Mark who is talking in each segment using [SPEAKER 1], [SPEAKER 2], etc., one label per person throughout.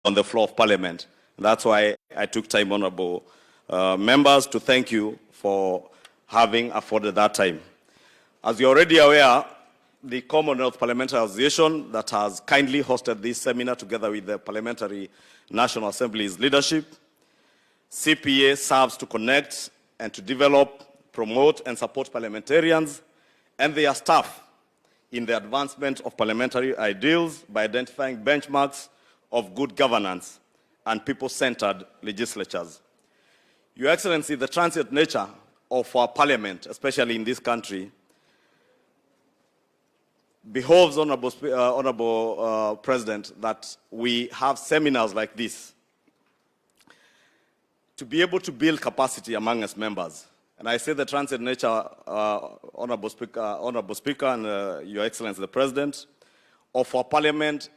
[SPEAKER 1] on the floor of Parliament. That's why I took time, honorable members, to thank you for having afforded that time. As you're already aware, the Commonwealth Parliamentary Association that has kindly hosted this seminar together with the Parliamentary National Assembly's leadership, CPA serves to connect and to develop, promote and support parliamentarians and their staff in the advancement of parliamentary ideals by identifying benchmarks of good governance and people-centered legislatures. Your Excellency, the transient nature of our parliament, especially in this country, behoves, Honorable President, that we have seminars like this to be able to build capacity among us members. And I say the transient nature, Honorable Speaker and Your Excellency the President, of our parliament.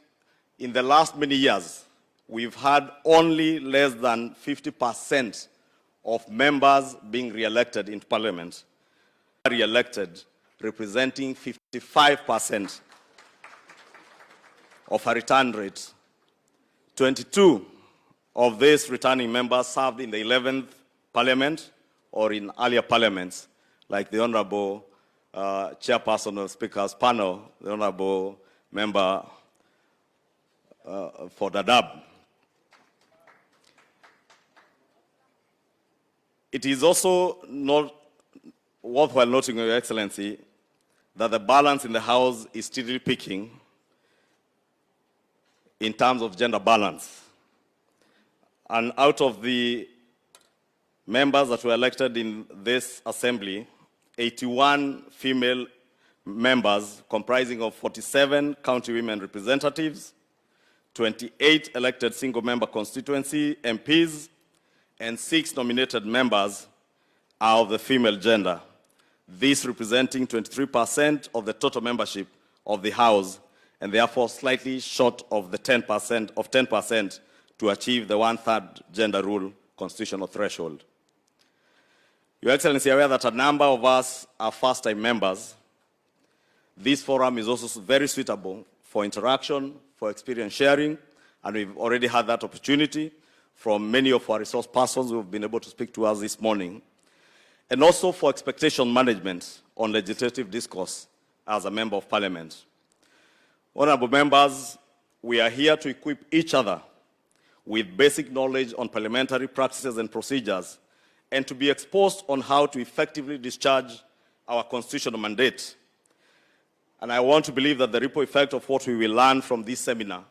[SPEAKER 1] In the last many years, we've had only less than 50% of members being re-elected in parliament, re-elected, representing 55% of a return rate. 22 of these returning members served in the 11th parliament or in earlier parliaments, like the Honorable Chairperson of Speaker's panel, the Honorable Member for Dadaab. It is also not worthwhile noting, Your Excellency, that the balance in the House is steadily peaking in terms of gender balance. And out of the members that were elected in this assembly, 81 female members comprising of 47 county women representatives, 28 elected single-member constituency MPs, and 6 nominated members are of the female gender. This representing 23% of the total membership of the House, and therefore slightly short of the 10% to achieve the 1/3 gender rule constitutional threshold. Your Excellency, aware that a number of us are first-time members. This forum is also very suitable for interaction, for experience sharing, and we've already had that opportunity from many of our resource persons who have been able to speak to us this morning, and also for expectation management on legislative discourse as a member of parliament. Honorable members, we are here to equip each other with basic knowledge on parliamentary practices and procedures, and to be exposed on how to effectively discharge our constitutional mandate. And I want to believe that the ripple effect of what we will learn from this seminar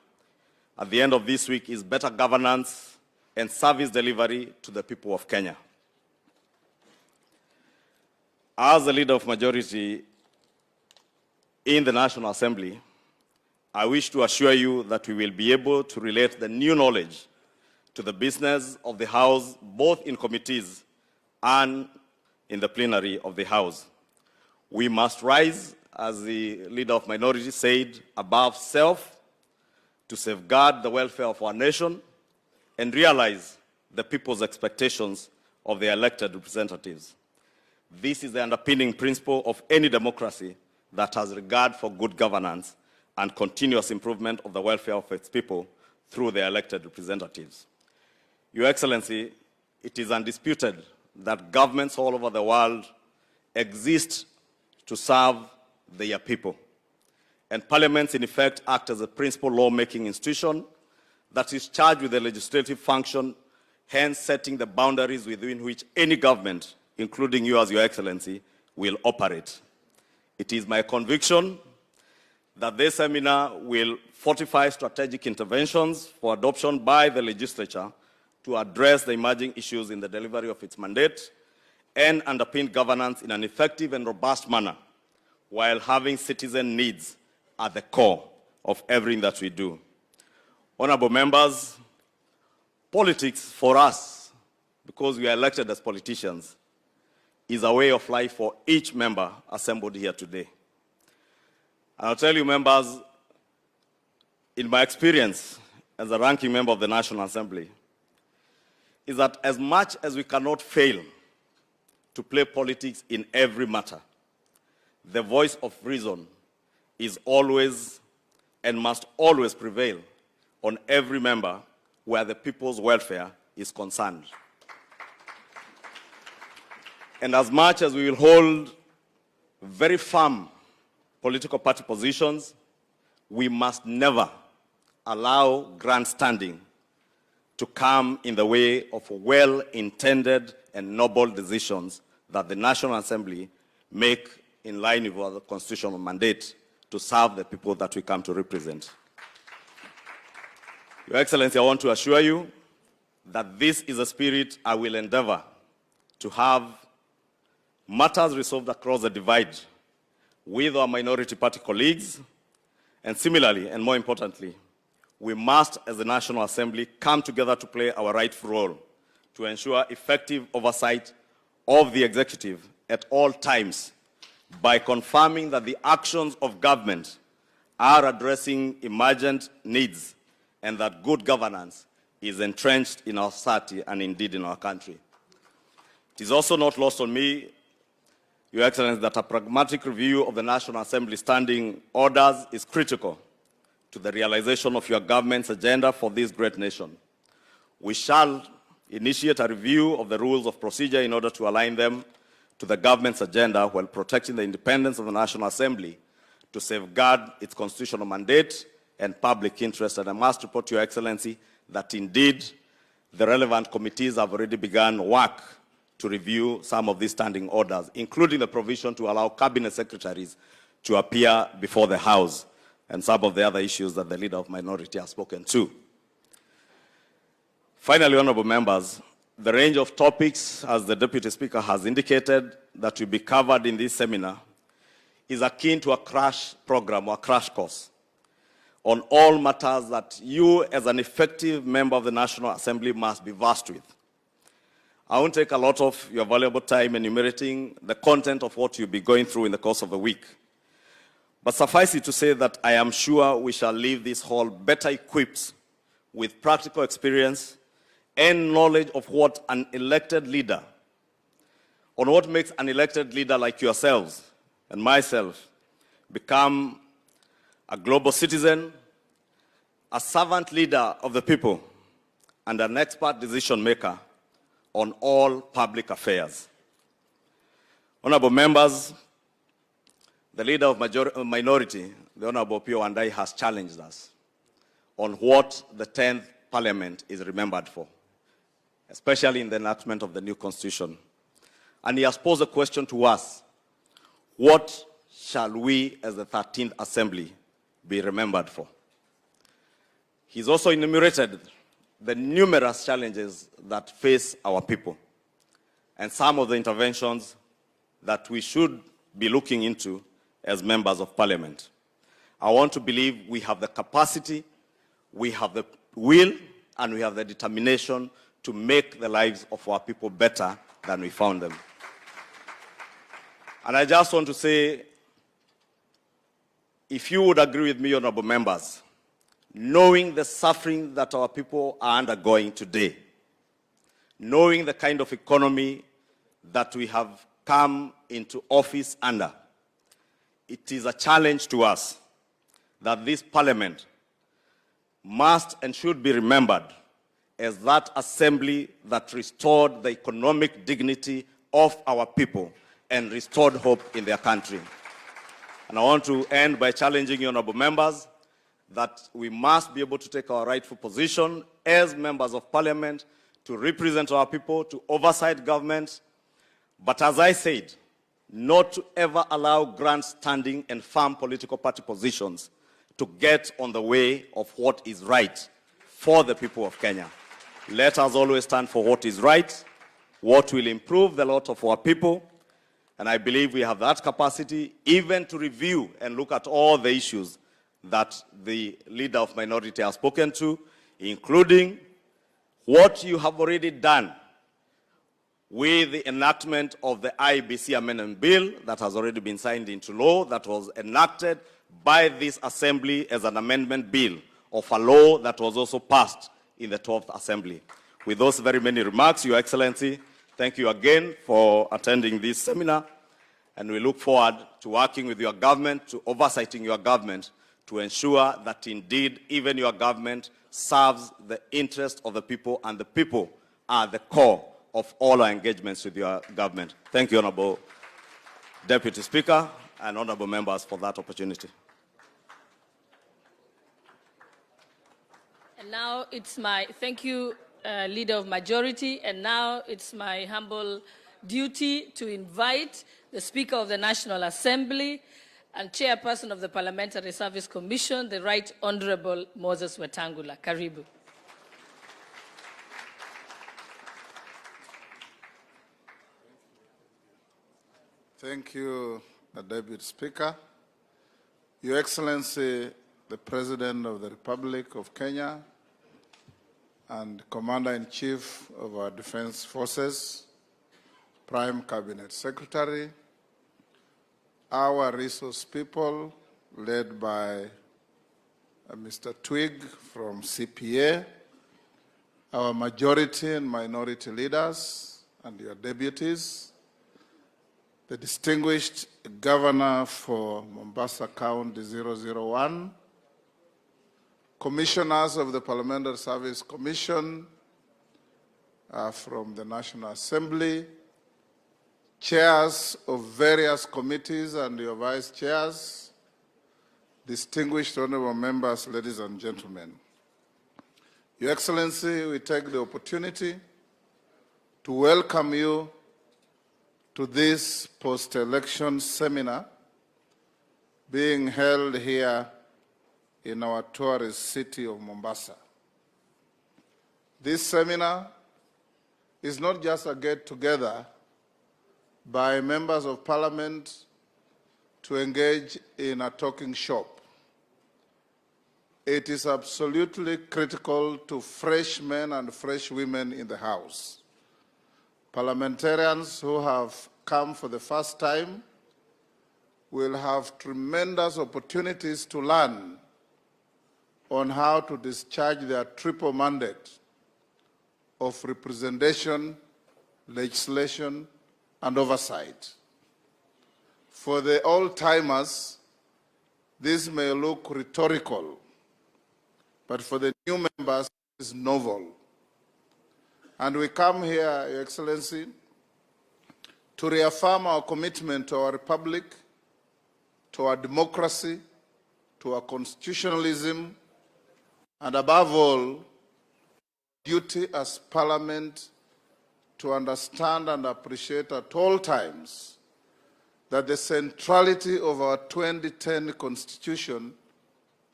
[SPEAKER 1] at the end of this week is better governance and service delivery to the people of Kenya. As the leader of majority in the National Assembly, I wish to assure you that we will be able to relate the new knowledge to the business of the House, both in committees and in the plenary of the House. We must rise, as the leader of minority said, above self to safeguard the welfare of our nation and realize the people's expectations of their elected representatives. This is the underpinning principle of any democracy that has regard for good governance and continuous improvement of the welfare of its people through their elected representatives. Your Excellency, it is undisputed that governments all over the world exist to serve their people. And parliaments, in effect, act as a principal lawmaking institution that is charged with the legislative function, hence setting the boundaries within which any government, including you as Your Excellency, will operate. It is my conviction that this seminar will fortify strategic interventions for adoption by the legislature to address the emerging issues in the delivery of its mandate and underpin governance in an effective and robust manner, while having citizen needs at the core of everything that we do. Honorable members, politics for us, because we are elected as politicians, is a way of life for each member assembled here today. And I'll tell you, members, in my experience as a ranking member of the National Assembly, is that as much as we cannot fail to play politics in every matter, the voice of reason is always and must always prevail on every member where the people's welfare is concerned. And as much as we will hold very firm political party positions, we must never allow grandstanding to come in the way of well-intended and noble decisions that the National Assembly make in line with our constitutional mandate to serve the people that we come to represent. Your Excellency, I want to assure you that this is a spirit I will endeavor to have matters resolved across the divide with our minority party colleagues, and similarly, and more importantly, we must, as the National Assembly, come together to play our rightful role to ensure effective oversight of the executive at all times by confirming that the actions of government are addressing emergent needs and that good governance is entrenched in our society and indeed in our country. It is also not lost on me, Your Excellency, that a pragmatic review of the National Assembly standing orders is critical to the realization of your government's agenda for this great nation. We shall initiate a review of the rules of procedure in order to align them to the government's agenda while protecting the independence of the National Assembly to safeguard its constitutional mandate and public interest. And I must report to Your Excellency that indeed the relevant committees have already begun work to review some of these standing orders, including the provision to allow cabinet secretaries to appear before the House and some of the other issues that the Leader of Minority has spoken to. Finally, honorable members, the range of topics, as the Deputy Speaker has indicated, that will be covered in this seminar is akin to a crash program or a crash course on all matters that you, as an effective member of the National Assembly, must be versed with. I won't take a lot of your valuable time enumerating the content of what you'll be going through in the course of the week. But suffice it to say that I am sure we shall leave this hall better equipped with practical experience and knowledge of what an elected leader, on what makes an elected leader like yourselves and myself become a global citizen, a servant leader of the people, and an expert decision maker on all public affairs. Honorable members, the Leader of Minority, the Honorable Pio Wandai, has challenged us on what the 10th Parliament is remembered for, especially in the enactment of the new Constitution. And he has posed a question to us: what shall we, as the 13th Assembly, be remembered for? He's also enumerated the numerous challenges that face our people and some of the interventions that we should be looking into as members of Parliament. I want to believe we have the capacity, we have the will, and we have the determination to make the lives of our people better than we found them. And I just want to say, if you would agree with me, honorable members, knowing the suffering that our people are undergoing today, knowing the kind of economy that we have come into office under, it is a challenge to us that this Parliament must and should be remembered as that assembly that restored the economic dignity of our people and restored hope in their country. And I want to end by challenging you, honorable members, that we must be able to take our rightful position as members of Parliament to represent our people, to oversight government, but as I said, not to ever allow grandstanding and firm political party positions to get on the way of what is right for the people of Kenya. Let us always stand for what is right, what will improve the lot of our people, and I believe we have that capacity even to review and look at all the issues that the Leader of Minority has spoken to, including what you have already done with the enactment of the IBC Amendment Bill that has already been signed into law, that was enacted by this Assembly as an amendment bill of a law that was also passed in the 12th Assembly. With those very many remarks, Your Excellency, thank you again for attending this seminar, and we look forward to working with your government, to oversighting your government, to ensure that indeed even your government serves the interest of the people, and the people are the core of all our engagements with your government. Thank you, Honorable Deputy Speaker and honorable members, for that opportunity.
[SPEAKER 2] And now it's my, thank you, Leader of Majority, and now it's my humble duty to invite the Speaker of the National Assembly and Chairperson of the Parliamentary Service Commission, the Right Honorable Moses Wetangula. Karibu.
[SPEAKER 3] Thank you, Deputy Speaker. Your Excellency, the President of the Republic of Kenya and Commander-in-Chief of our Defense Forces, Prime Cabinet Secretary, our resource people led by Mr. Twig from CPA, our majority and minority leaders and your deputies, the distinguished Governor for Mombasa County 001, commissioners of the Parliamentary Service Commission from the National Assembly, chairs of various committees and your vice chairs, distinguished honorable members, ladies and gentlemen. Your Excellency, we take the opportunity to welcome you to this post-election seminar being held here in our tourist city of Mombasa. This seminar is not just a get-together by members of Parliament to engage in a talking shop. It is absolutely critical to fresh men and fresh women in the House. Parliamentarians who have come for the first time will have tremendous opportunities to learn on how to discharge their triple mandate of representation, legislation, and oversight. For the old-timers, this may look rhetorical, but for the new members, it is novel. And we come here, Your Excellency, to reaffirm our commitment to our republic, to our democracy, to our constitutionalism, and above all, duty as Parliament to understand and appreciate at all times that the centrality of our 2010 Constitution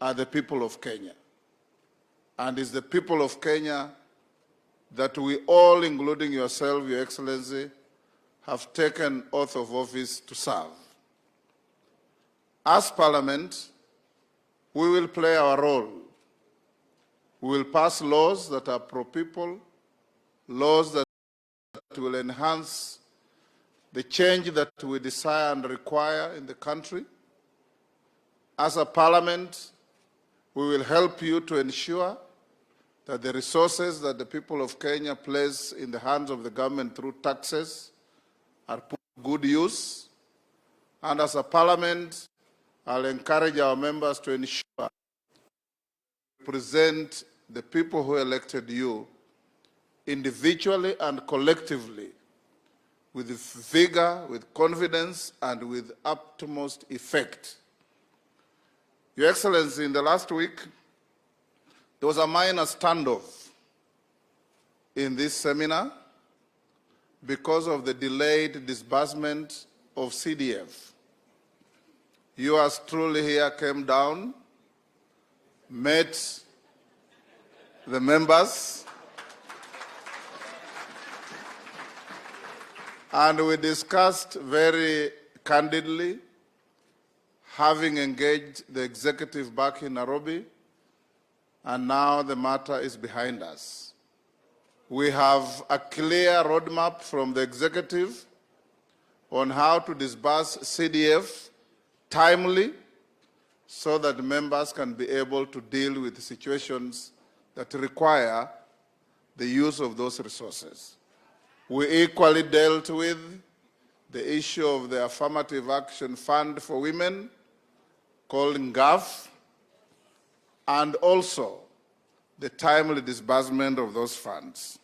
[SPEAKER 3] are the people of Kenya. And it's the people of Kenya that we all, including yourself, Your Excellency, have taken oath of office to serve. As Parliament, we will play our role. We will pass laws that are pro-people, laws that will enhance the change that we desire and require in the country. As a Parliament, we will help you to ensure that the resources that the people of Kenya place in the hands of the government through taxes are put to good use. And as a Parliament, I'll encourage our members to ensure represent the people who elected you individually and collectively with vigor, with confidence, and with utmost effect. Your Excellency, in the last week, there was a minor standoff in this seminar because of the delayed disbursement of CDF. Yours truly here came down, met the members, and we discussed very candidly, having engaged the executive back in Nairobi, and now the matter is behind us. We have a clear roadmap from the executive on how to disburse CDF timely so that members can be able to deal with situations that require the use of those resources. We equally dealt with the issue of the Affirmative Action Fund for Women, called NGAF, and also the timely disbursement of those funds.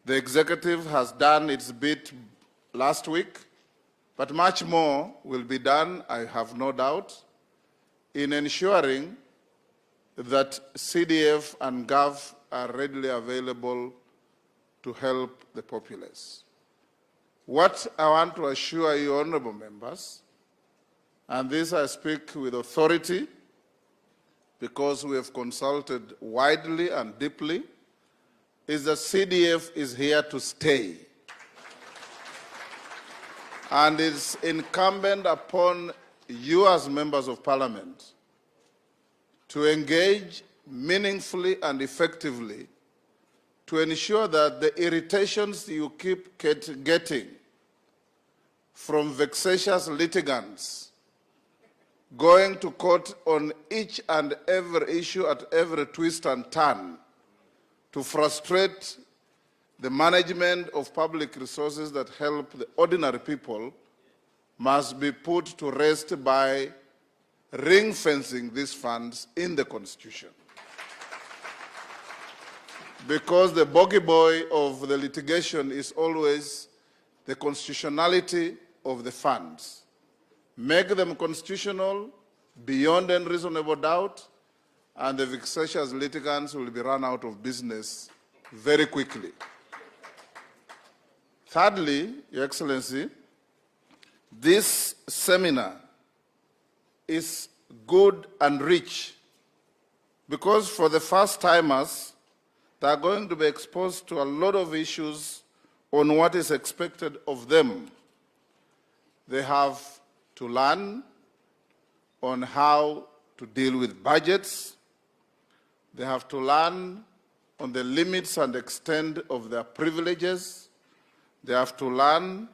[SPEAKER 3] The executive has done its bit last week, but much more will be done, I have no doubt, in ensuring that CDF and GOV are readily available to help the populace. What I want to assure you, honorable members, and this I speak with authority because we have consulted widely and deeply, is that CDF is here to stay. And it's incumbent upon you as members of parliament to engage meaningfully and effectively to ensure that the irritations you keep getting from vexatious litigants going to court on each and every issue at every twist and turn to frustrate the management of public resources that help the ordinary people must be put to rest by ring-fencing these funds in the Constitution. Because the bogey boy of the litigation is always the constitutionality of the funds. Make them constitutional beyond any reasonable doubt, and the vexatious litigants will be run out of business very quickly. Thirdly, Your Excellency, this seminar is good and rich because for the first-timers, they are going to be exposed to a lot of issues on what is expected of them. They have to learn on how to deal with budgets. They have to learn on the limits and extent of their privileges. They have to learn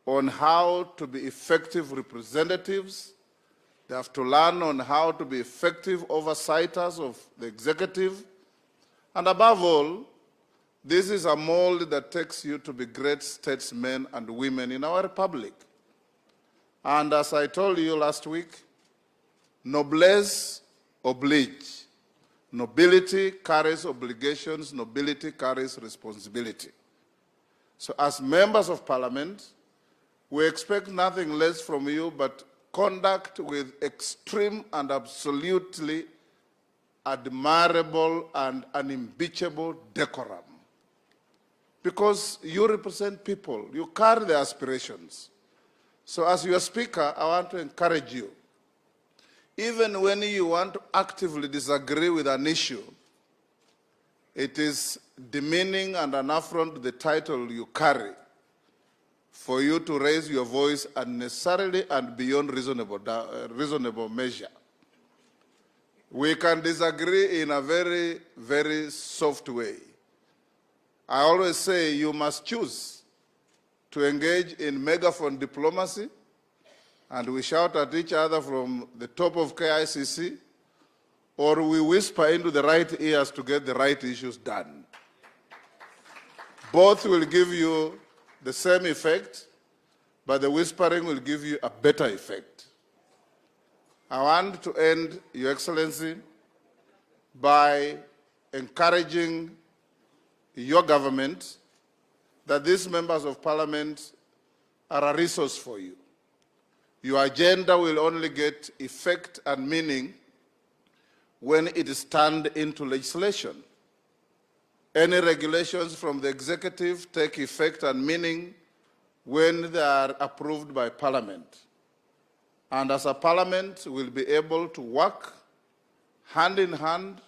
[SPEAKER 3] on how to be effective representatives. They have to learn on how to be effective oversighters of the executive. And above all, this is a mold that takes you to be great statesmen and women in our republic. And as I told you last week, noblesse oblige. Nobility carries obligations, nobility carries responsibility. So as members of parliament, we expect nothing less from you but conduct with extreme and absolutely admirable and unimpeachable decorum. Because you represent people, you carry their aspirations. So as your speaker, I want to encourage you, even when you want to actively disagree with an issue, it is demeaning and an affront to the title you carry for you to raise your voice unnecessarily and beyond reasonable measure. We can disagree in a very, very soft way. I always say you must choose to engage in megaphone diplomacy, and we shout at each other from the top of KICC, or we whisper into the right ears to get the right issues done. Both will give you the same effect, but the whispering will give you a better effect. I want to end, Your Excellency, by encouraging your government that these members of parliament are a resource for you. Your agenda will only get effect and meaning when it is turned into legislation. Any regulations from the executive take effect and meaning when they are approved by parliament. And as a parliament, we'll be able to work hand in hand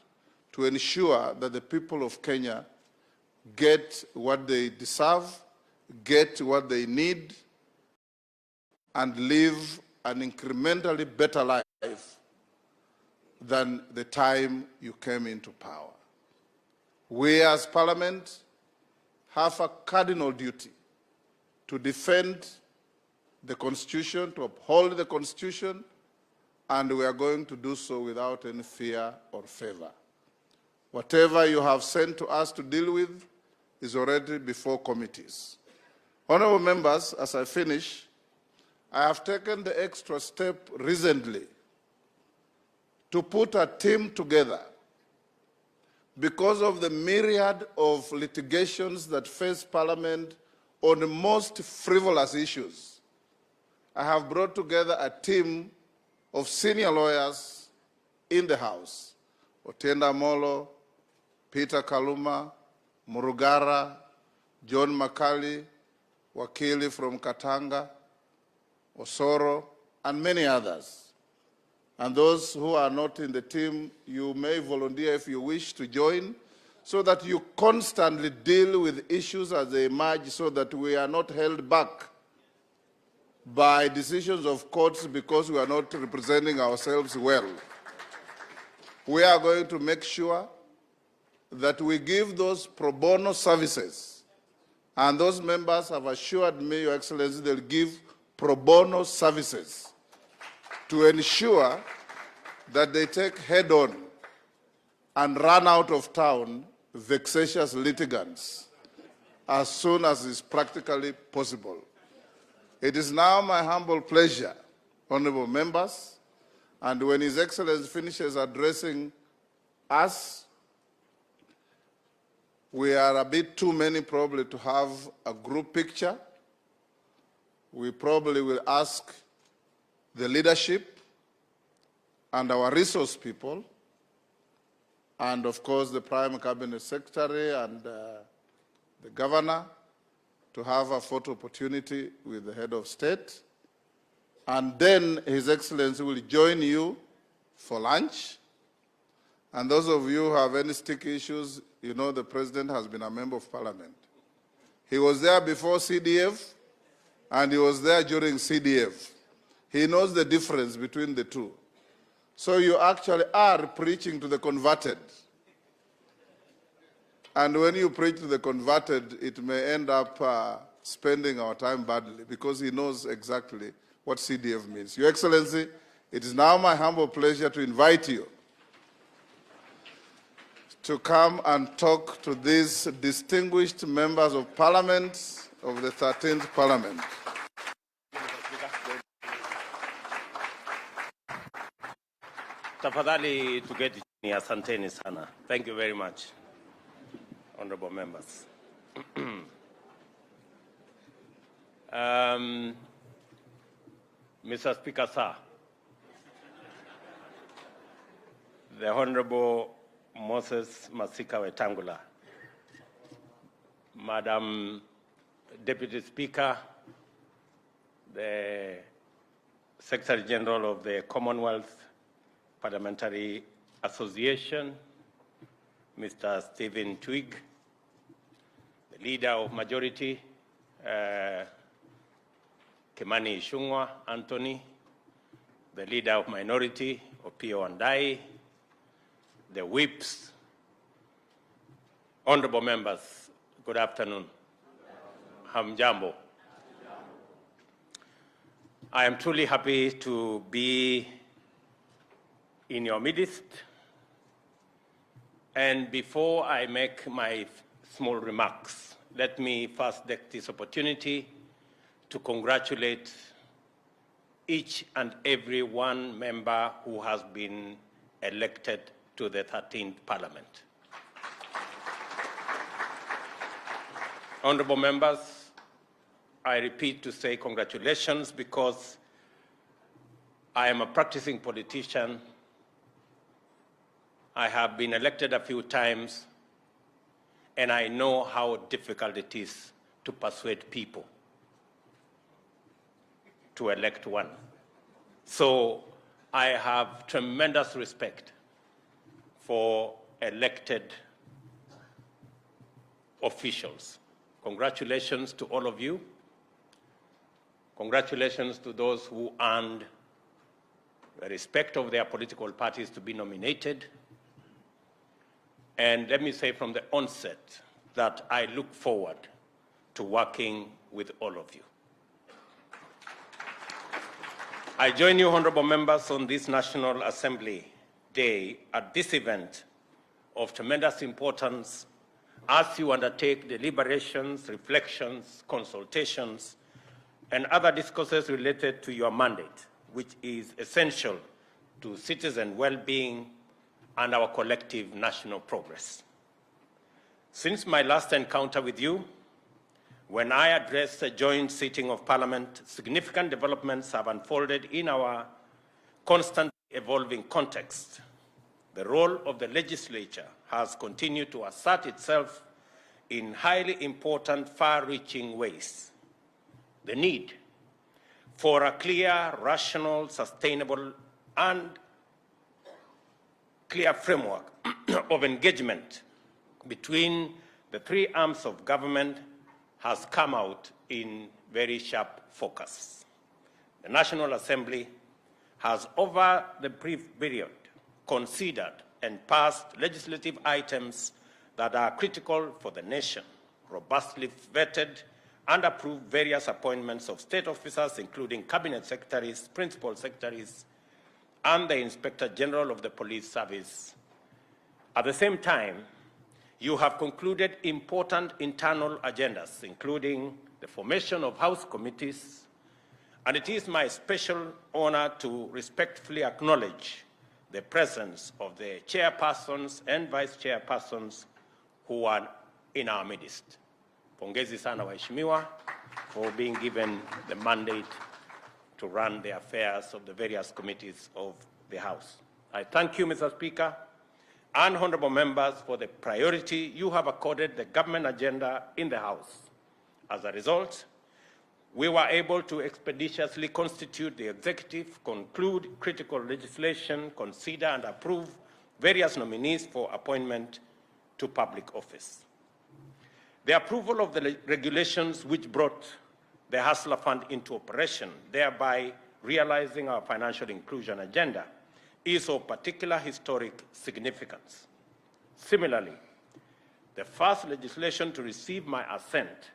[SPEAKER 3] to ensure that the people of Kenya get what they deserve, get what they need, and live an incrementally better life than the time you came into power. We as parliament have a cardinal duty to defend the Constitution, to uphold the Constitution, and we are going to do so without any fear or favor. Whatever you have sent to us to deal with is already before committees. Honorable members, as I finish, I have taken the extra step recently to put a team together because of the myriad of litigations that face Parliament on the most frivolous issues. I have brought together a team of senior lawyers in the House: Otienda Molo, Peter Kaluma, Murugara, John Makali, Wakili from Katanga, Osoro, and many others. And those who are not in the team, you may volunteer if you wish to join, so that you constantly deal with issues as they emerge, so that we are not held back by decisions of courts because we are not representing ourselves well. We are going to make sure that we give those pro bono services, and those members have assured me, Your Excellency, they'll give pro bono services to ensure that they take head-on and run out of town vexatious litigants as soon as is practically possible. It is now my humble pleasure, honorable members, and when His Excellency finishes addressing us, we are a bit too many probably to have a group picture. We probably will ask the leadership and our resource people, and of course the Prime Cabinet Secretary and the Governor, to have a photo opportunity with the Head of State. And then His Excellency will join you for lunch. And those of you who have any sticky issues, you know the President has been a member of Parliament. He was there before CDF, and he was there during CDF. He knows the difference between the two. So you actually are preaching to the converted. And when you preach to the converted, it may end up spending our time badly, because he knows exactly what CDF means. Your Excellency, it is now my humble pleasure to invite you to come and talk to these distinguished members of Parliament of the 13th Parliament.
[SPEAKER 4] Tafadhali tuketi chini. Asanteni sana. Thank you very much, honorable members. Mr. Speaker, sir, the Honorable Moses Masika Wetangula, Madam Deputy Speaker, the Secretary General of the Commonwealth Parliamentary Association, Mr. Stephen Twigg, the Leader of Majority, Kimani Ichung'wah Anthony, the Leader of Minority, Opiyo Wandayi, the whips, honorable members, good afternoon. Hamjambo. I am truly happy to be in your midst. And before I make my small remarks, let me first take this opportunity to congratulate each and every one member who has been elected to the 13th Parliament. Honorable members, I repeat to say congratulations, because I am a practicing politician. I have been elected a few times, and I know how difficult it is to persuade people to elect one. So I have tremendous respect for elected officials. Congratulations to all of you. Congratulations to those who earned the respect of their political parties to be nominated. And let me say from the onset that I look forward to working with all of you. I join you, honorable members, on this National Assembly Day at this event of tremendous importance as you undertake deliberations, reflections, consultations, and other discourses related to your mandate, which is essential to citizen well-being and our collective national progress. Since my last encounter with you, when I addressed a joint sitting of Parliament, significant developments have unfolded in our constantly evolving context. The role of the legislature has continued to assert itself in highly important, far-reaching ways. The need for a clear, rational, sustainable, and clear framework of engagement between the three arms of government has come out in very sharp focus. The National Assembly has, over the brief period, considered and passed legislative items that are critical for the nation, robustly vetted and approved various appointments of state officers, including cabinet secretaries, principal secretaries, and the Inspector General of the Police Service. At the same time, you have concluded important internal agendas, including the formation of House committees, and it is my special honor to respectfully acknowledge the presence of the chairpersons and vice chairpersons who are in our midst. Pongezi sana waheshimiwa for being given the mandate to run the affairs of the various committees of the House. I thank you, Mr. Speaker, and honorable members for the priority you have accorded the government agenda in the House. As a result, we were able to expeditiously constitute the executive, conclude critical legislation, consider and approve various nominees for appointment to public office. The approval of the regulations which brought the Hustler Fund into operation, thereby realizing our financial inclusion agenda, is of particular historic significance. Similarly, the first legislation to receive my assent,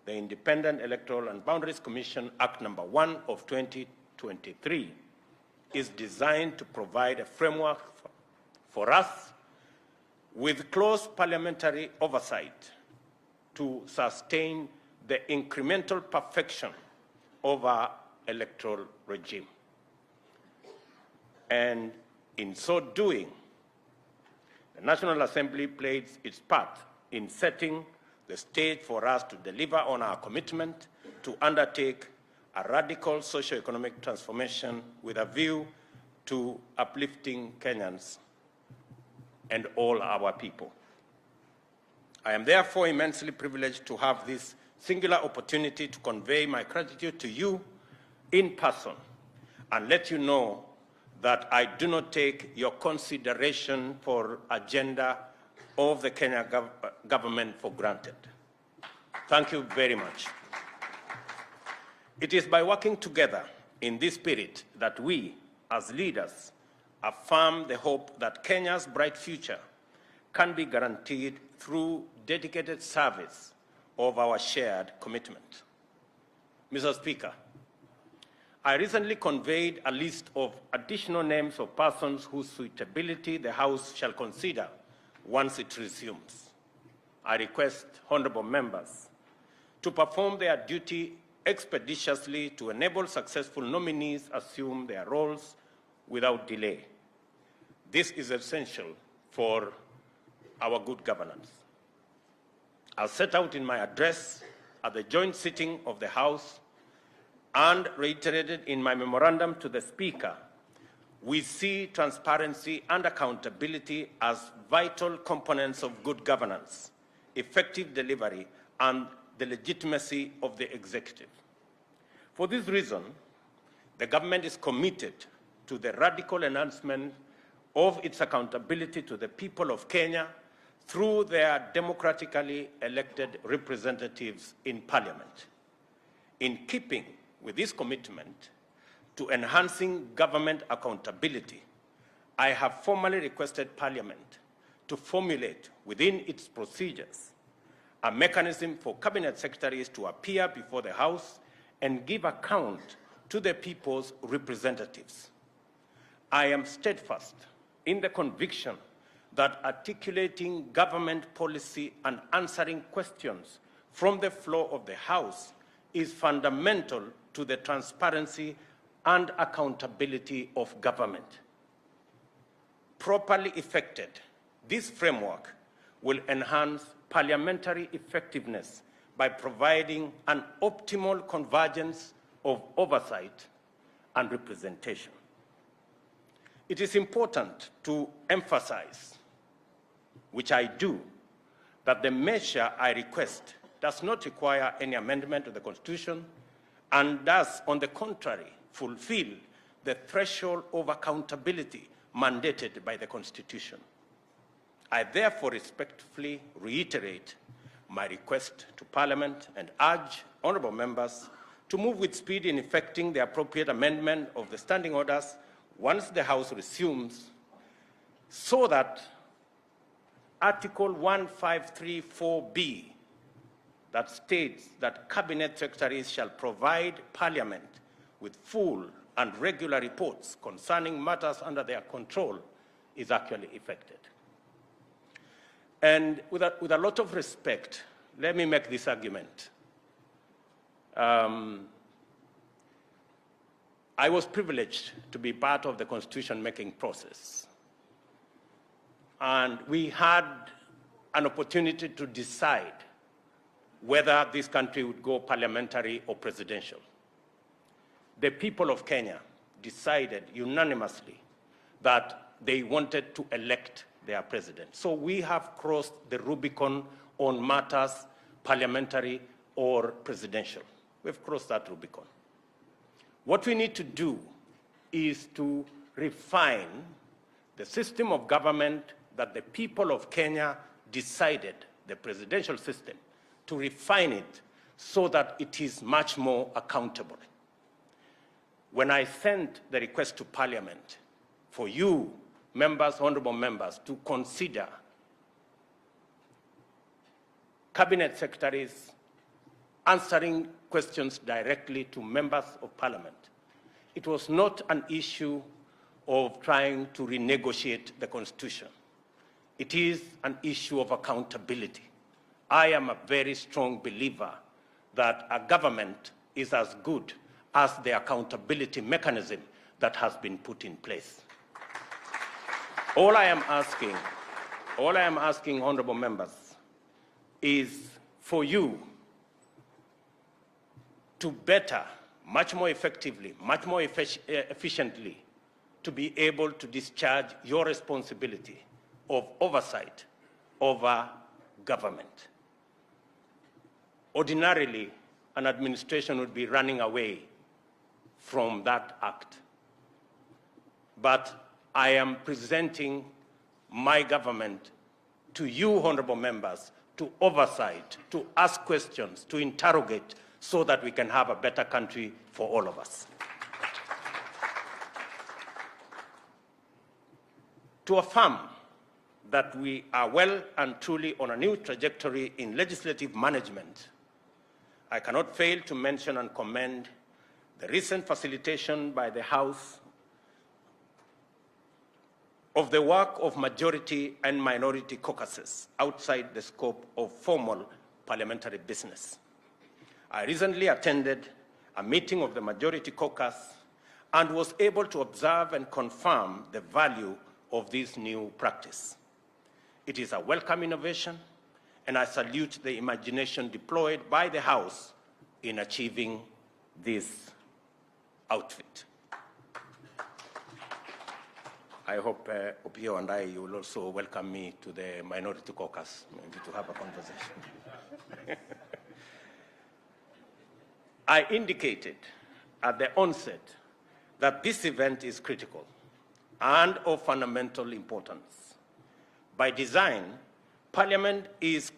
[SPEAKER 4] the Independent Electoral and Boundaries Commission Act No. 1 of 2023, is designed to provide a framework for us with close parliamentary oversight to sustain the incremental perfection of our electoral regime. And in so doing, the National Assembly played its part in setting the stage for us to deliver on our commitment to undertake a radical socio-economic transformation with a view to uplifting Kenyans and all our people. I am therefore immensely privileged to have this singular opportunity to convey my gratitude to you in person and let you know that I do not take your consideration for agenda of the Kenya government for granted. Thank you very much. It is by working together in this spirit that we, as leaders, affirm the hope that Kenya's bright future can be guaranteed through dedicated service of our shared commitment. Mr. Speaker, I recently conveyed a list of additional names of persons whose suitability the House shall consider once it resumes. I request honorable members to perform their duty expeditiously to enable successful nominees assume their roles without delay. This is essential for our good governance. As set out in my address at the joint sitting of the House and reiterated in my memorandum to the Speaker, we see transparency and accountability as vital components of good governance, effective delivery, and the legitimacy of the executive. For this reason, the government is committed to the radical enhancement of its accountability to the people of Kenya through their democratically elected representatives in Parliament. In keeping with this commitment to enhancing government accountability, I have formally requested Parliament to formulate within its procedures a mechanism for cabinet secretaries to appear before the House and give account to the people's representatives. I am steadfast in the conviction that articulating government policy and answering questions from the floor of the House is fundamental to the transparency and accountability of government. properly effected, this framework will enhance parliamentary effectiveness by providing an optimal convergence of oversight and representation. It is important to emphasize, which I do, that the measure I request does not require any amendment to the Constitution and does, on the contrary, fulfill the threshold of accountability mandated by the Constitution. I therefore respectfully reiterate my request to Parliament and urge honourable members to move with speed in effecting the appropriate amendment of the standing orders once the House resumes, so that Article 1534B, that states that Cabinet Secretaries shall provide Parliament with full and regular reports concerning matters under their control, is actually effected. And with a lot of respect, let me make this argument. I was privileged to be part of the constitution-making process. And we had an opportunity to decide whether this country would go parliamentary or presidential. The people of Kenya decided unanimously that they wanted to elect their president. So we have crossed the Rubicon on matters parliamentary or presidential. We've crossed that Rubicon. What we need to do is to refine the system of government that the people of Kenya decided, the presidential system, to refine it so that it is much more accountable. When I sent the request to Parliament for you, members, honorable members, to consider cabinet secretaries answering questions directly to members of Parliament, it was not an issue of trying to renegotiate the Constitution. It is an issue of accountability. I am a very strong believer that a government is as good as the accountability mechanism that has been put in place. All I am asking, honorable members, is for you to better, much more effectively, much more efficiently, to be able to discharge your responsibility of oversight over government. Ordinarily, an administration would be running away from that act. But I am presenting my government to you, honorable members, to oversight, to ask questions, to interrogate, so that we can have a better country for all of us. To affirm that we are well and truly on a new trajectory in legislative management, I cannot fail to mention and commend the recent facilitation by the House of the work of majority and minority caucuses outside the scope of formal parliamentary business. I recently attended a meeting of the majority caucus and was able to observe and confirm the value of this new practice. It is a welcome innovation, and I salute the imagination deployed by the House in achieving this outfit. I hope Opio and I will also welcome me to the minority caucus, maybe to have a conversation. I indicated at the onset that this event is critical and of fundamental importance. By design, Parliament is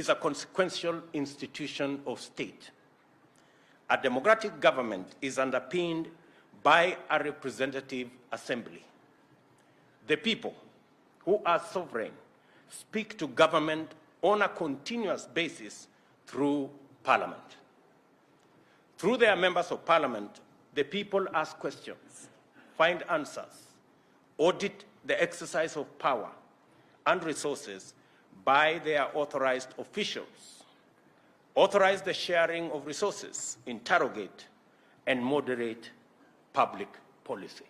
[SPEAKER 4] a consequential institution of state. A democratic government is underpinned by a representative assembly. The people, who are sovereign, speak to government on a continuous basis through Parliament. Through their members of Parliament, the people ask questions, find answers, audit the exercise of power and resources by their authorized officials, authorize the sharing of resources, interrogate, and moderate public policy.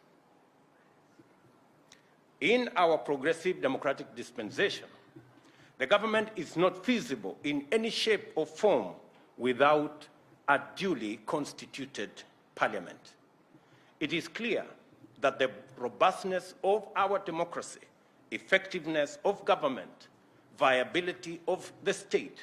[SPEAKER 4] In our progressive democratic dispensation, the government is not feasible in any shape or form without a duly constituted parliament. It is clear that the robustness of our democracy, effectiveness of government, viability of the state,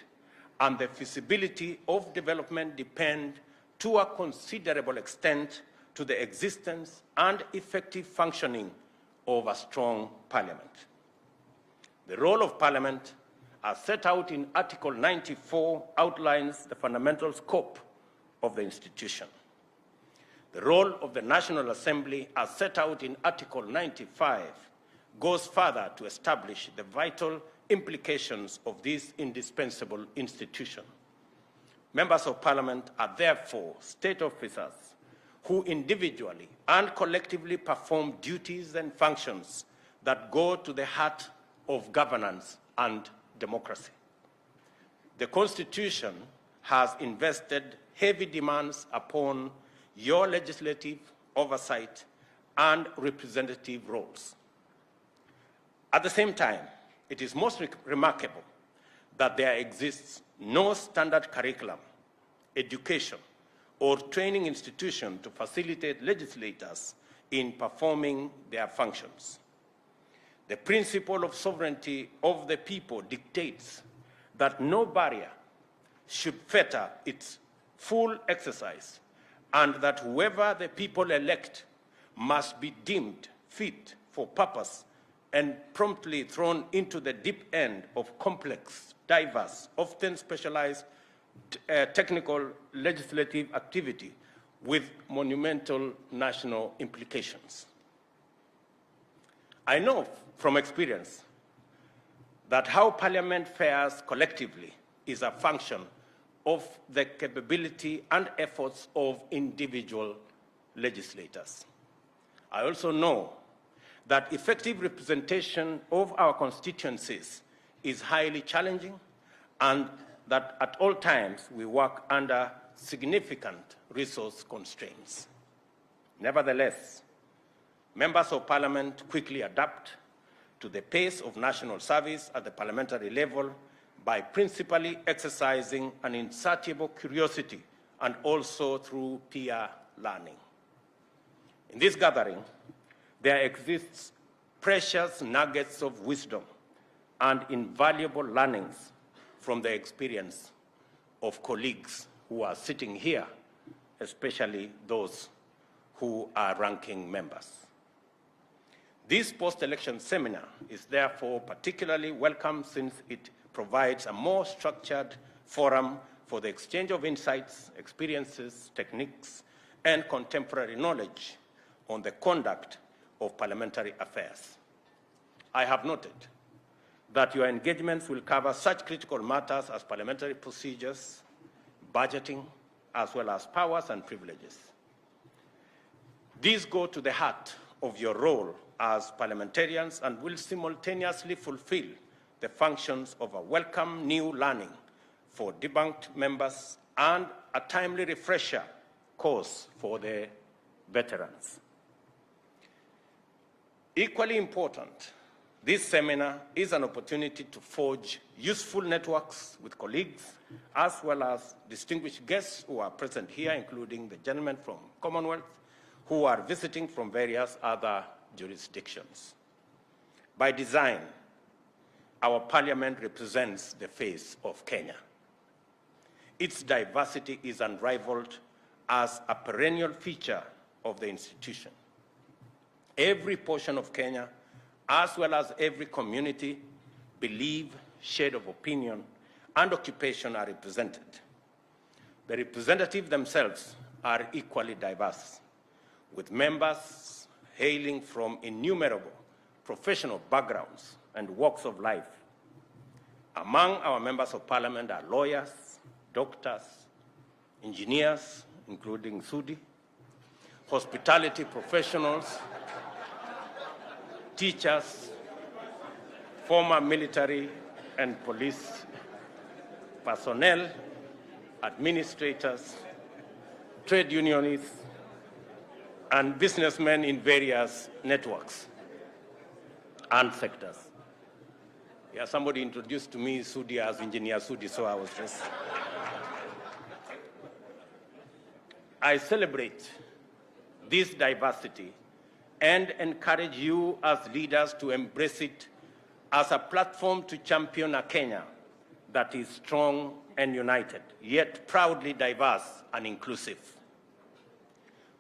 [SPEAKER 4] and the feasibility of development depend to a considerable extent to the existence and effective functioning of a strong parliament. The role of parliament, as set out in Article 94, outlines the fundamental scope of the institution. The role of the National Assembly, as set out in Article 95, goes further to establish the vital implications of this indispensable institution. Members of Parliament are therefore state officers who individually and collectively perform duties and functions that go to the heart of governance and democracy. The Constitution has invested heavy demands upon your legislative oversight and representative roles. At the same time, it is most remarkable that there exists no standard curriculum, education, or training institution to facilitate legislators in performing their functions. The principle of sovereignty of the people dictates that no barrier should fetter its full exercise, and that whoever the people elect must be deemed fit for purpose and promptly thrown into the deep end of complex, diverse, often specialized technical legislative activity with monumental national implications. I know from experience that how Parliament fares collectively is a function of the capability and efforts of individual legislators. I also know that effective representation of our constituencies is highly challenging, and that at all times we work under significant resource constraints. Nevertheless, members of Parliament quickly adapt to the pace of national service at the parliamentary level by principally exercising an insatiable curiosity and also through peer learning. In this gathering, there exists precious nuggets of wisdom and invaluable learnings from the experience of colleagues who are sitting here, especially those who are ranking members. This post-election seminar is therefore particularly welcome since it provides a more structured forum for the exchange of insights, experiences, techniques, and contemporary knowledge on the conduct of parliamentary affairs. I have noted that your engagements will cover such critical matters as parliamentary procedures, budgeting, as well as powers and privileges. These go to the heart of your role as parliamentarians and will simultaneously fulfill the functions of a welcome new learning for debunked members and a timely refresher course for the veterans. Equally important, this seminar is an opportunity to forge useful networks with colleagues, as well as distinguished guests who are present here, including the gentlemen from Commonwealth, who are visiting from various other jurisdictions. By design, our parliament represents the face of Kenya. Its diversity is unrivaled as a perennial feature of the institution. Every portion of Kenya, as well as every community, belief, shade of opinion, and occupation are represented. The representatives themselves are equally diverse, with members hailing from innumerable professional backgrounds and walks of life. Among our members of parliament are lawyers, doctors, engineers, including Sudi, hospitality professionals, teachers, former military and police personnel, administrators, trade unionists, and businessmen in various networks. and sectors. Yeah, somebody introduced to me Sudi as Engineer Sudi, so I was just... I celebrate this diversity and encourage you as leaders to embrace it as a platform to champion a Kenya that is strong and united, yet proudly diverse and inclusive.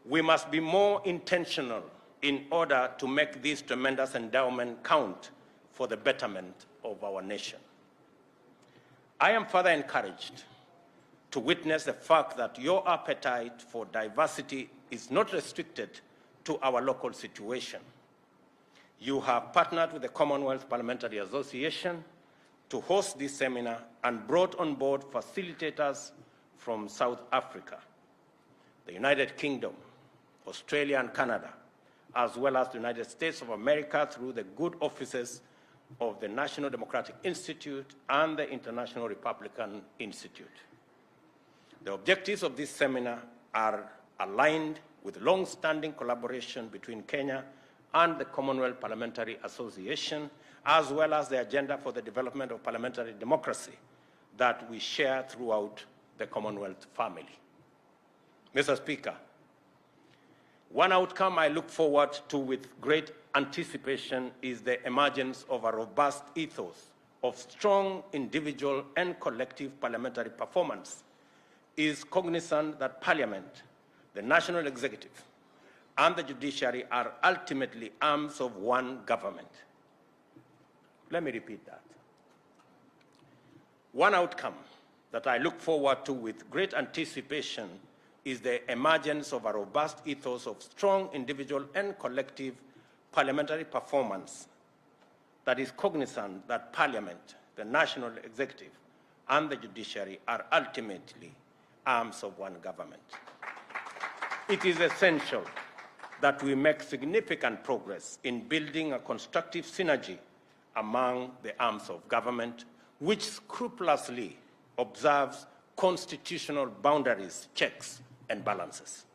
[SPEAKER 4] We must be more intentional in order to make this tremendous endowment count for the betterment of our nation. I am further encouraged to witness the fact that your appetite for diversity is not restricted to our local situation. You have partnered with the Commonwealth Parliamentary Association to host this seminar and brought on board facilitators from South Africa, the United Kingdom, Australia and Canada, as well as the United States of America through the good offices of the National Democratic Institute and the International Republican Institute. The objectives of this seminar are aligned with long-standing collaboration between Kenya and the Commonwealth Parliamentary Association, as well as the agenda for the development of parliamentary democracy that we share throughout the Commonwealth family. Mr. Speaker, one outcome I look forward to with great anticipation is the emergence of a robust ethos of strong individual and collective parliamentary performance, is cognizant that Parliament, the national executive, and the judiciary are ultimately arms of one government. Let me repeat that. One outcome that I look forward to with great anticipation is the emergence of a robust ethos of strong individual and collective parliamentary performance that is cognizant that Parliament, the national executive, and the judiciary are ultimately arms of one government. It is essential that we make significant progress in building a constructive synergy among the arms of government, which scrupulously observes constitutional boundaries, checks, and balances.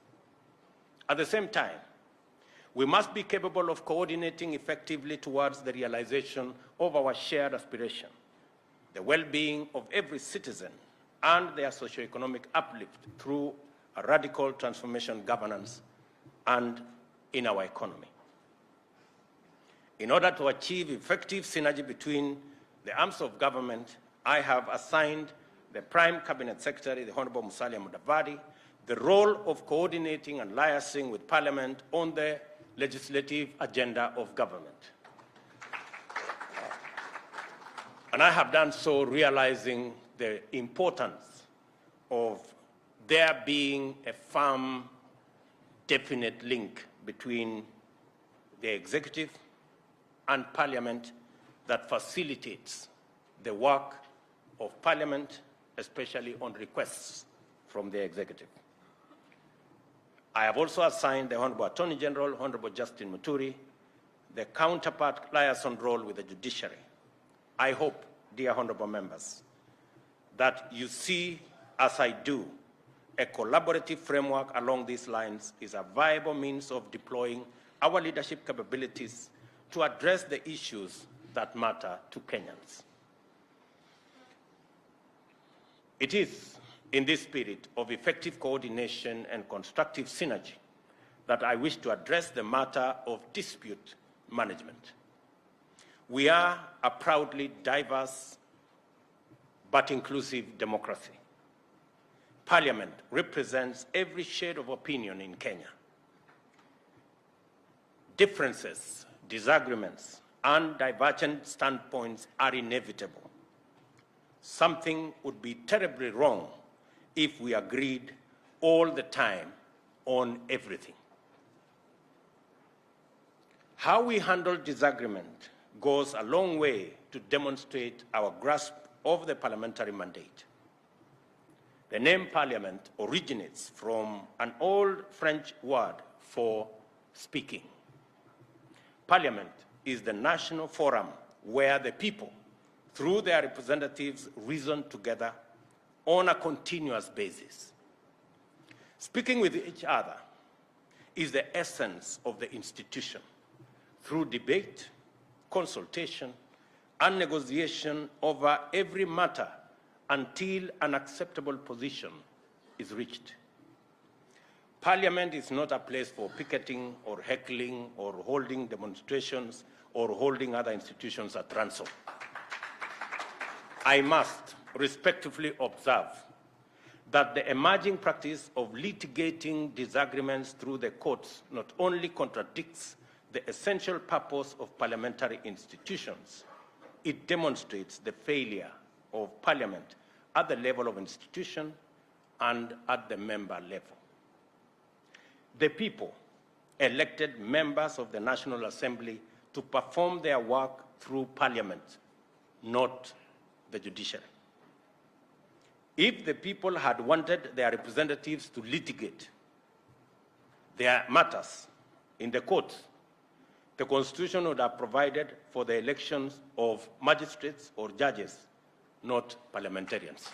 [SPEAKER 4] At the same time, we must be capable of coordinating effectively towards the realization of our shared aspiration, the well-being of every citizen and their socioeconomic uplift through a radical transformation governance and in our economy. In order to achieve effective synergy between the arms of government, I have assigned the Prime Cabinet Secretary, the Honorable Musalia Mudavadi, the role of coordinating and liaising with Parliament on the legislative agenda of government. And I have done so realizing the importance of there being a firm, definite link between the executive and Parliament that facilitates the work of Parliament, especially on requests from the executive. I have also assigned the Honorable Attorney General, Honorable Justin Muturi, the counterpart liaison role with the judiciary. I hope, dear honorable members, that you see, as I do, a collaborative framework along these lines is a viable means of deploying our leadership capabilities to address the issues that matter to Kenyans. It is in this spirit of effective coordination and constructive synergy that I wish to address the matter of dispute management. We are a proudly diverse but inclusive democracy. Parliament represents every shade of opinion in Kenya. Differences, disagreements, and divergent standpoints are inevitable. Something would be terribly wrong if we agreed all the time on everything. How we handle disagreement goes a long way to demonstrate our grasp of the parliamentary mandate. The name Parliament originates from an old French word for speaking. Parliament is the national forum where the people, through their representatives, reason together on a continuous basis. Speaking with each other is the essence of the institution. Through debate, consultation, and negotiation over every matter until an acceptable position is reached. Parliament is not a place for picketing or heckling or holding demonstrations or holding other institutions at ransom. I must respectfully observe that the emerging practice of litigating disagreements through the courts not only contradicts the essential purpose of parliamentary institutions, it demonstrates the failure of Parliament at the level of institution and at the member level. The people elected members of the National Assembly to perform their work through Parliament, not the judiciary. If the people had wanted their representatives to litigate their matters in the courts, the Constitution would have provided for the elections of magistrates or judges, not parliamentarians.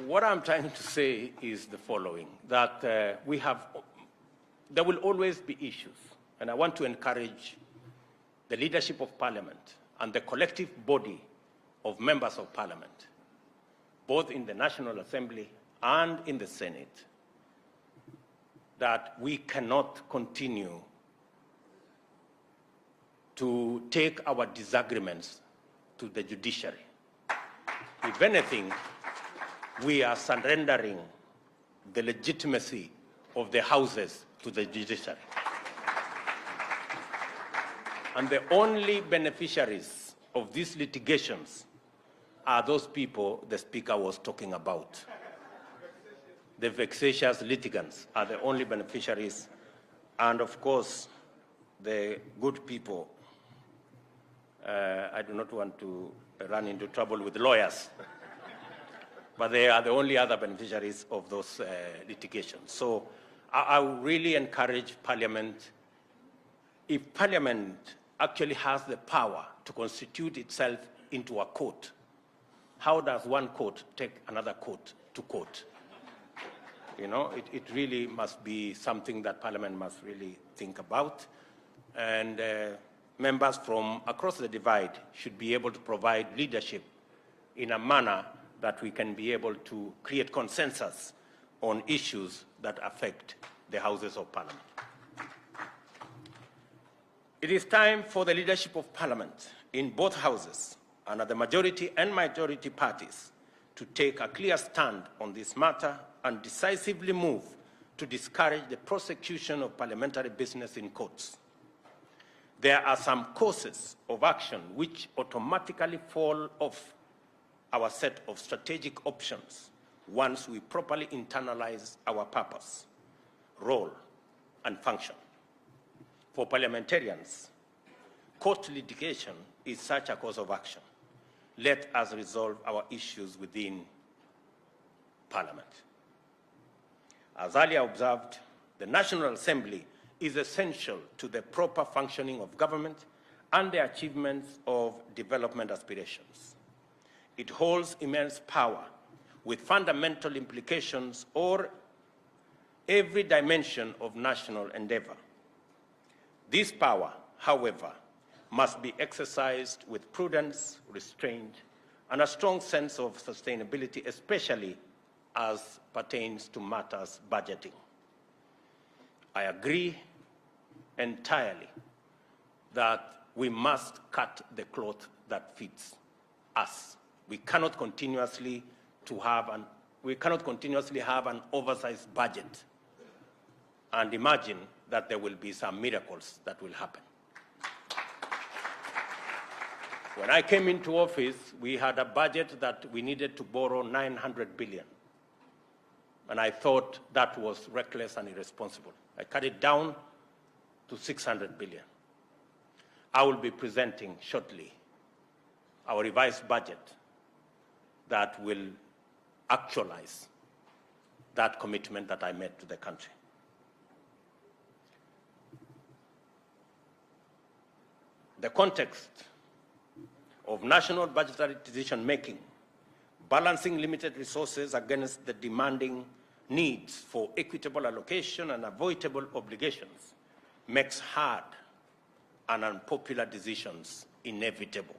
[SPEAKER 4] What I'm trying to say is the following, that there will always be issues, and I want to encourage the leadership of Parliament and the collective body of members of Parliament, both in the National Assembly and in the Senate, that we cannot continue to take our disagreements to the judiciary. If anything, we are surrendering the legitimacy of the houses to the judiciary. And the only beneficiaries of these litigations are those people the Speaker was talking about. The vexatious litigants are the only beneficiaries, and of course, the good people. I do not want to run into trouble with lawyers, but they are the only other beneficiaries of those litigations. So I would really encourage Parliament, if Parliament actually has the power to constitute itself into a court, how does one court take another court to court? You know, it really must be something that Parliament must really think about. And members from across the divide should be able to provide leadership in a manner that we can be able to create consensus on issues that affect the Houses of Parliament. It is time for the leadership of Parliament in both houses and at the majority and minority parties to take a clear stand on this matter and decisively move to discourage the prosecution of parliamentary business in courts. There are some courses of action which automatically fall off our set of strategic options once we properly internalize our purpose, role, and function. For parliamentarians, court litigation is such a course of action. Let us resolve our issues within Parliament. As earlier observed, the National Assembly is essential to the proper functioning of government and the achievements of development aspirations. It holds immense power with fundamental implications over every dimension of national endeavor. This power, however, must be exercised with prudence, restraint, and a strong sense of sustainability, especially as pertains to matters budgeting. I agree entirely that we must cut the cloth that fits us. We cannot continuously have an oversized budget and imagine that there will be some miracles that will happen. When I came into office, we had a budget that we needed to borrow 900 billion. And I thought that was reckless and irresponsible. I cut it down to 600 billion. I will be presenting shortly our revised budget that will actualize that commitment that I made to the country. The context of national budgetary decision-making, balancing limited resources against the demanding needs for equitable allocation and avoidable obligations, makes hard and unpopular decisions inevitable.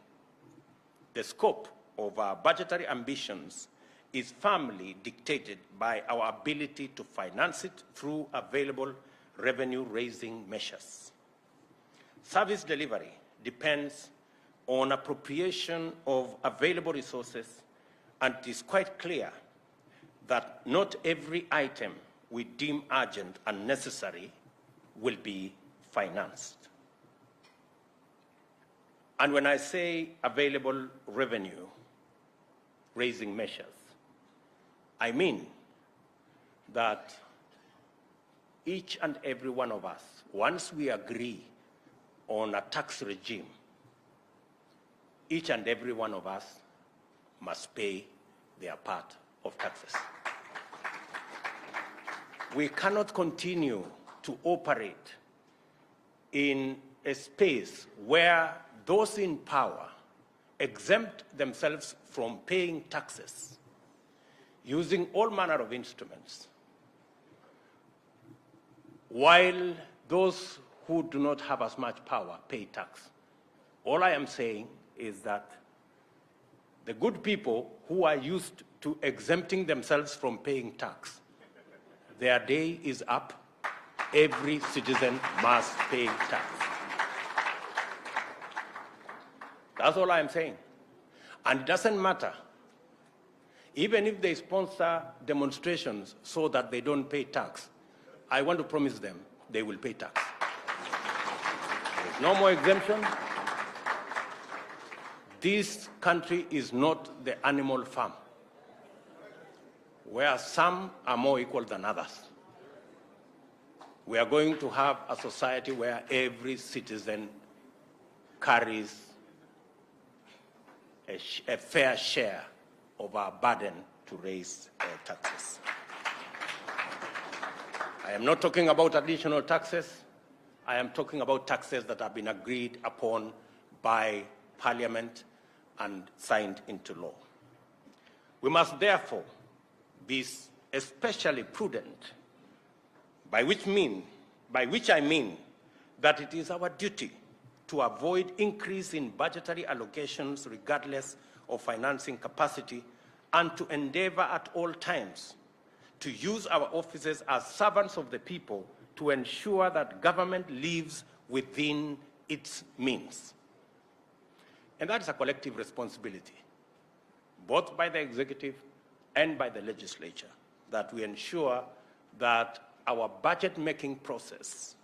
[SPEAKER 4] The scope of our budgetary ambitions is firmly dictated by our ability to finance it through available revenue-raising measures. Service delivery depends on appropriation of available resources, and it is quite clear that not every item we deem urgent and necessary will be financed. And when I say available revenue-raising measures, I mean that each and every one of us, once we agree on a tax regime, each and every one of us must pay their part of taxes. We cannot continue to operate in a space where those in power exempt themselves from paying taxes using all manner of instruments, while those who do not have as much power pay tax. All I am saying is that the good people who are used to exempting themselves from paying tax, their day is up. Every citizen must pay tax. That's all I am saying. And it doesn't matter. Even if they sponsor demonstrations so that they don't pay tax, I want to promise them they will pay tax. There's no more exemption. This country is not the animal farm, where some are more equal than others. We are going to have a society where every citizen carries a fair share of our burden to raise taxes. I am not talking about additional taxes. I am talking about taxes that have been agreed upon by Parliament and signed into law. We must therefore be especially prudent, by which I mean that it is our duty to avoid increase in budgetary allocations regardless of financing capacity, and to endeavor at all times to use our offices as servants of the people to ensure that government lives within its means. And that is a collective responsibility, both by the executive and by the legislature, that we ensure that our budget-making process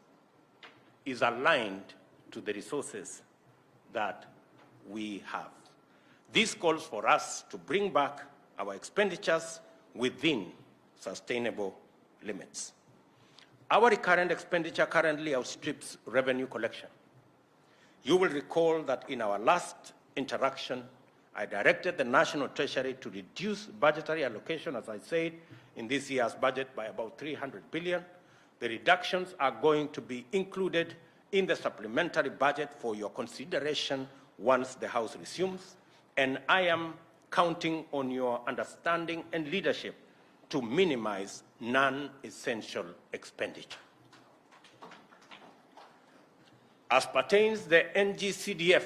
[SPEAKER 4] is aligned to the resources that we have. This calls for us to bring back our expenditures within sustainable limits. Our recurrent expenditure currently outstrips revenue collection. You will recall that in our last interaction, I directed the National Treasury to reduce budgetary allocation, as I said, in this year's budget by about 300 billion. The reductions are going to be included in the supplementary budget for your consideration once the House resumes, and I am counting on your understanding and leadership to minimize non-essential expenditure. As pertains the NGCDF,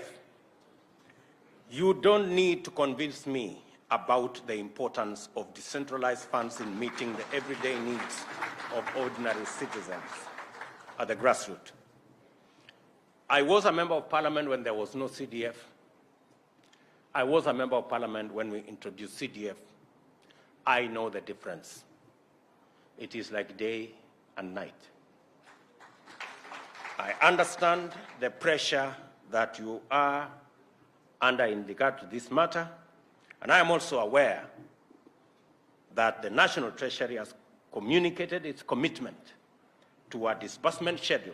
[SPEAKER 4] you don't need to convince me about the importance of decentralized funds in meeting the everyday needs of ordinary citizens at the grassroots. I was a member of parliament when there was no CDF. I was a member of parliament when we introduced CDF. I know the difference. It is like day and night. I understand the pressure that you are under in regard to this matter, and I am also aware that the National Treasury has communicated its commitment to a disbursement schedule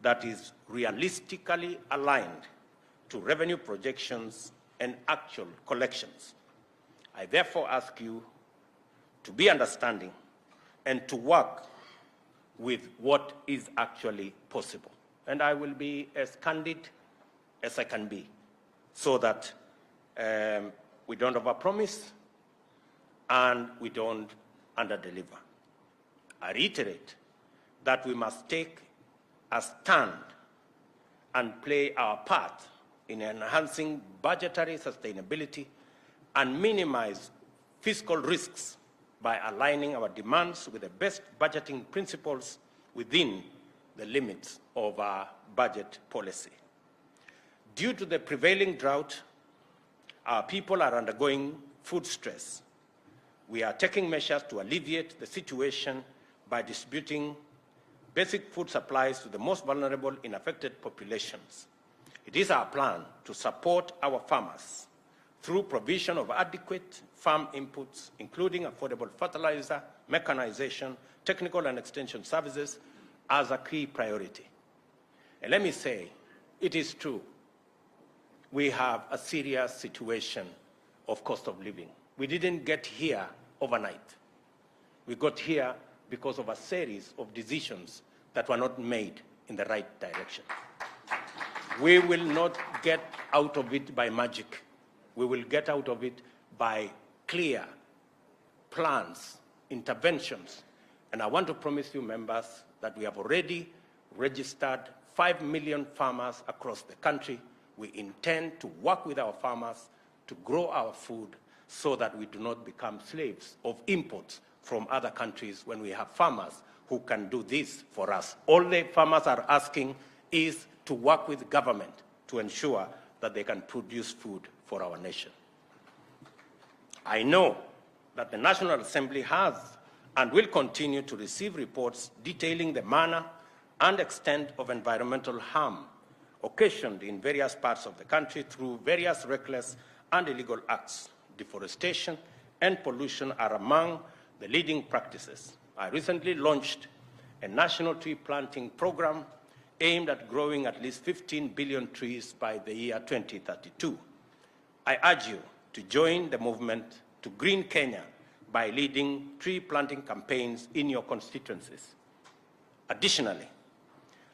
[SPEAKER 4] that is realistically aligned to revenue projections and actual collections. I therefore ask you to be understanding and to work with what is actually possible. And I will be as candid as I can be so that we don't overpromise and we don't underdeliver. I reiterate that we must take stand and play our part in enhancing budgetary sustainability and minimize fiscal risks by aligning our demands with the best budgeting principles within the limits of our budget policy. Due to the prevailing drought, our people are undergoing food stress. We are taking measures to alleviate the situation by distributing basic food supplies to the most vulnerable in affected populations. It is our plan to support our farmers through provision of adequate farm inputs, including affordable fertilizer, mechanization, technical and extension services, as a key priority. And let me say, it is true, we have a serious situation of cost of living. We didn't get here overnight. We got here because of a series of decisions that were not made in the right direction. We will not get out of it by magic. We will get out of it by clear plans, interventions. And I want to promise you, members, that we have already registered 5 million farmers across the country. We intend to work with our farmers to grow our food so that we do not become slaves of imports from other countries when we have farmers who can do this for us. All the farmers are asking is to work with government to ensure that they can produce food for our nation. I know that the National Assembly has and will continue to receive reports detailing the manner and extent of environmental harm occasioned in various parts of the country through various reckless and illegal acts. Deforestation and pollution are among the leading practices. I recently launched a national tree planting program aimed at growing at least 15 billion trees by the year 2032. I urge you to join the movement to green Kenya by leading tree planting campaigns in your constituencies. Additionally,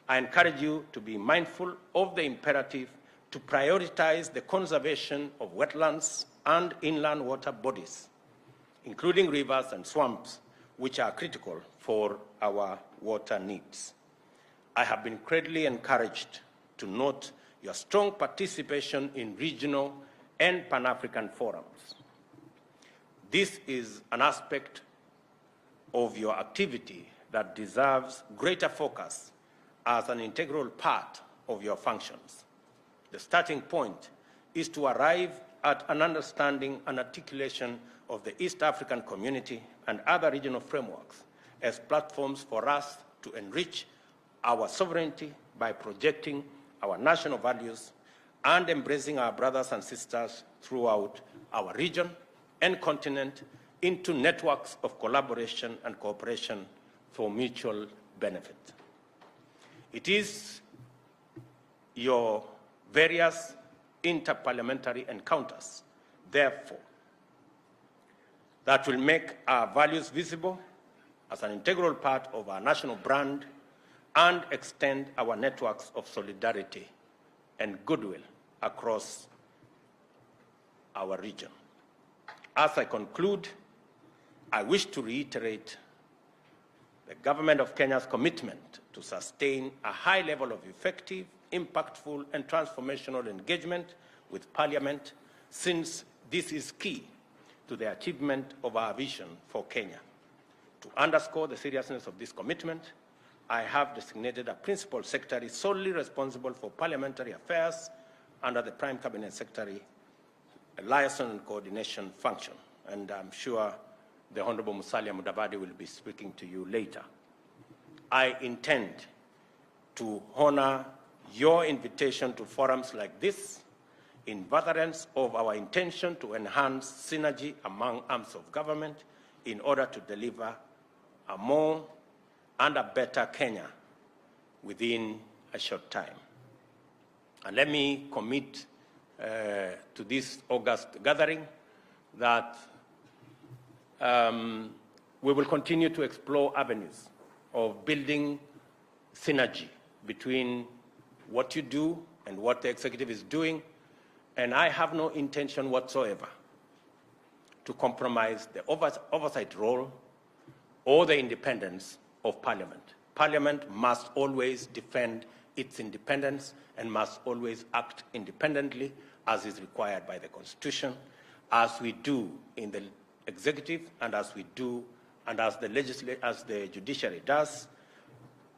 [SPEAKER 4] I encourage you to be mindful of the imperative to prioritize the conservation of wetlands and inland water bodies, including rivers and swamps, which are critical for our water needs. I have been greatly encouraged to note your strong participation in regional and Pan-African forums. This is an aspect of your activity that deserves greater focus as an integral part of your functions. The starting point is to arrive at an understanding and articulation of the East African community and other regional frameworks as platforms for us to enrich our sovereignty by projecting our national values and embracing our brothers and sisters throughout our region and continent into networks of collaboration and cooperation for mutual benefit. It is your various interparliamentary encounters, therefore, that will make our values visible as an integral part of our national brand and extend our networks of solidarity and goodwill across our region. As I conclude, I wish to reiterate the Government of Kenya's commitment to sustain a high level of effective, impactful, and transformational engagement with Parliament, since this is key to the achievement of our vision for Kenya. To underscore the seriousness of this commitment, I have designated a principal secretary solely responsible for parliamentary affairs under the Prime Cabinet Secretary, a liaison and coordination function. And I'm sure the Honorable Musalia Mudavadi will be speaking to you later. I intend to honor your invitation to forums like this in furtherance of our intention to enhance synergy among arms of government in order to deliver a more and a better Kenya within a short time. And let me commit to this August gathering that we will continue to explore avenues of building synergy between what you do and what the executive is doing, and I have no intention whatsoever to compromise the oversight role or the independence of Parliament. Parliament must always defend its independence and must always act independently as is required by the Constitution, as we do in the executive and as we do and as the judiciary does,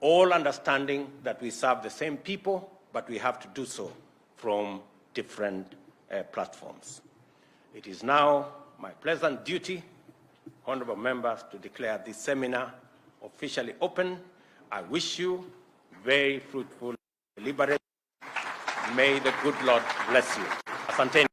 [SPEAKER 4] all understanding that we serve the same people, but we have to do so from different platforms. It is now my pleasant duty, honorable members, to declare this seminar officially open. I wish you very fruitful deliberation. May the good Lord bless you. Asanteni.